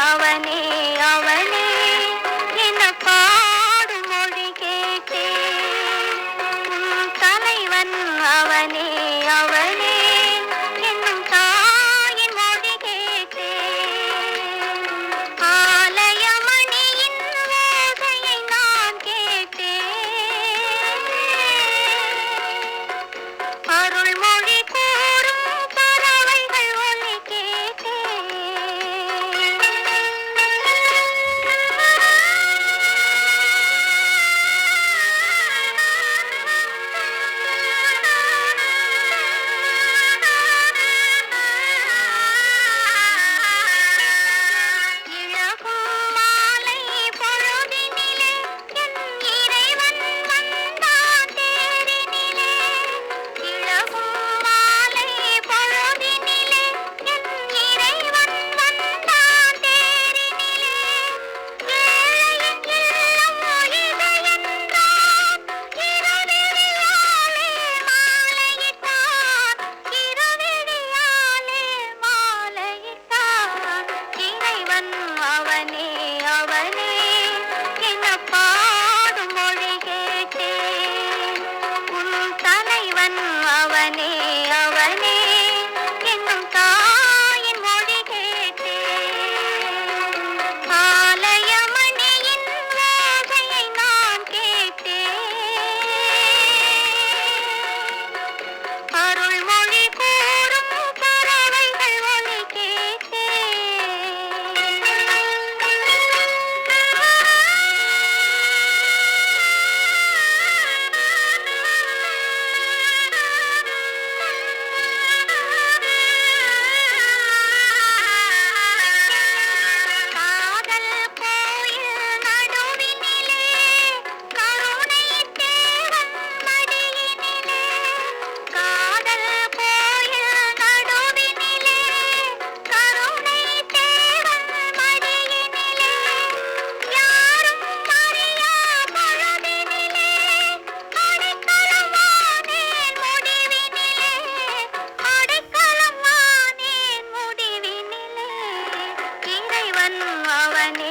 அவனே அவனே என்ன பாடும் மொழி கேட்டேன். உன் தலைவன் அவனே அவனே என்னும் தாயின் மொழி கேட்டேன். ஆலய மணியின் ஓசையை நான் கேட்டேன். அருள்மொழி கூறும் பறவைகள் ஒலி கேட்டேன். இழகும் மாலை பொழுதினிலே என் இறைவன் வந்தான் தேரினிலே. இழகும் மாலை பொழுதினிலே என் இறைவன் வந்தான் தேரினிலே. ஏழையின் இல்லம் இது என்றான். இருவிழியாலே மாலையிட்டான். இருவிழியாலே மாலையிட்டான். இறைவன் அவனே அவனே என்ன பாடும் மொழி கேட்டேன். உன் தலைவன் அவனே அவனே என்னும் தாயின் மொழி கேட்டேன். ஆலய மணியின் ஓசையை நான் கேட்டேன். அருள்மொழி கூறும் பறவைகள் ஒலி காதல் கோயில் நடுவினிலே கருணை தேவன் மடியினிலே. காதல் கோயில் நடுவினிலே கருணை தேவன் மடியினிலே. யாரும் அறியா பொழுதினிலே அடைக்கலம் வானேன் முடிவினிலே. அடைக்கலம் வானேன் முடிவினிலே. இறைவன் அவனே